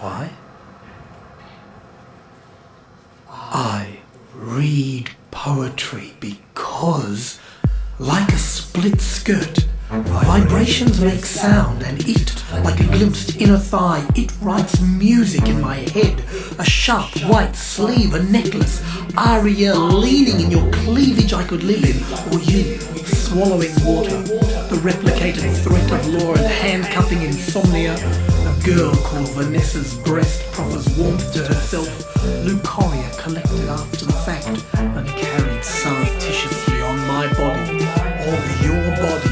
Why? I read poetry because, like a split skirt, vibrations make sound, and it, like a glimpsed inner thigh, it writes music in my head. A sharp white sleeve, a necklace, aria leaning in your cleavage I could live in, or you, swallowing water, the replicated threat of law and handcuffing insomnia. A girl called Vanessa's breast proffers warmth to herself, leucorrhea collected after the fact and carried surreptitiously on my body, of your body.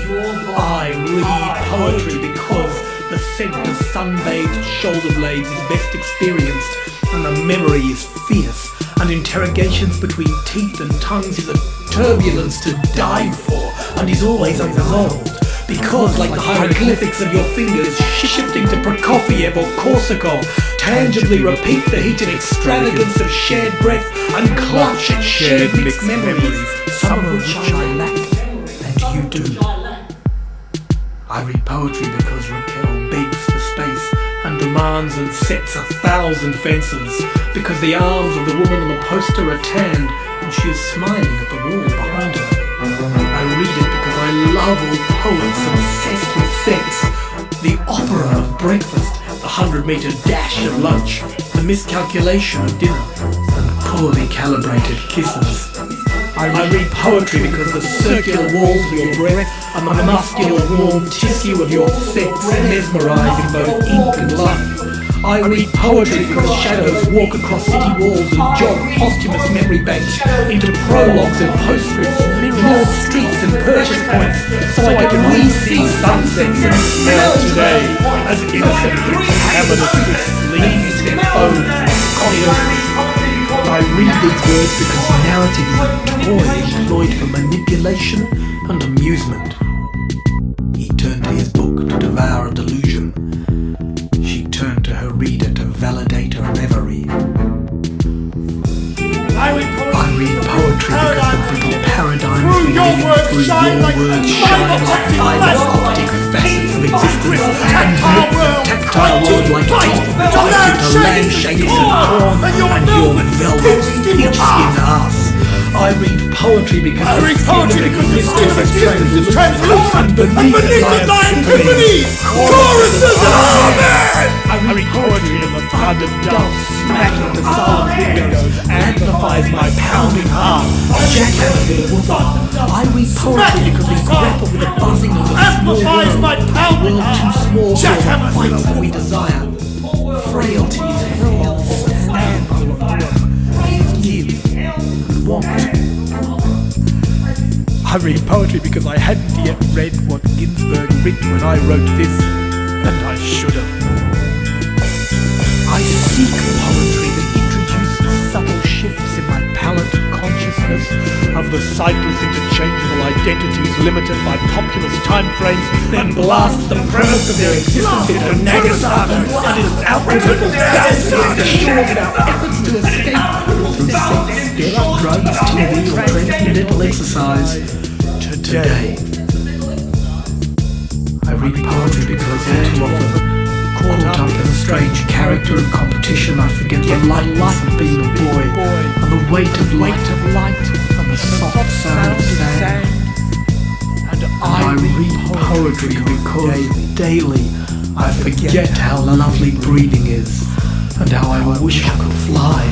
I read poetry because the scent of sunbathed shoulder blades is best experienced, and the memory is fierce, and interrogations between teeth and tongues is a turbulence to die for, and is always unresolved. Because, like the hieroglyphics of your fingers shifting to Prokofiev or Korsakov, tangibly repeat the heated extravagance of shared breath and clutch at shared mixed memories, some of which I lack, and you do. I read poetry because Raquel begs for space and demands and sets 1,000 fences, because the arms of the woman on the poster are tanned and she is smiling at the wall behind her. I read it because I love all poets obsessed with sex, the opera of breakfast, the 100-meter dash of lunch, the miscalculation of dinner, and poorly calibrated kisses. I read poetry because the circular walls of your breath and the muscular warm tissue of your sex mesmerise in both ink and life. I read poetry because shadows walk across city walls and jog posthumous memory banks into prologues and postscripts, broad streets and purchase points, so I can re-see sunsets and smell today as innocent inhabitants lean into their phones and coffees. I read these words because narrative is a toy employed for manipulation and amusement. He turned to his book to devour a delusion. She turned to her reader to validate a reverie. I read poetry because the brittle paradigms we live through your words shine like fiber optic facets of existence and grip the tactile world like teeth tied into lampshades and corn and your velvet peach-skin ass. I read poetry because mysteries of existence translucent beneath the nine symphonies, choruses and amen. I read poetry in the thud of dust smacking into silent windows amplifies my pounding heart. Jackhammer the woofer. I read poetry because we grapple with the buzzing of the amplifies my pounding heart. Too small for the fights that we desire. Frailties held stand give and want. I read poetry because I hadn't yet read what Ginsberg writ when I wrote this, and I should have. I seek poetry that introduces subtle shifts in my palate and consciousness of the sightless interchangeable identities limited by populous timeframes, then blasts the premise of their existence into Nagasaki and its outriggable bounce against the shore without efforts to escape through sex, drugs, TV, or transcendental exercise. Today, I read poetry because all too often, caught up in a strange character of competition, I forget the lightness of being a boy, and the weight of light, and the soft sound of sand. And I read poetry because daily I forget how lovely breathing is, and how I wish I could fly.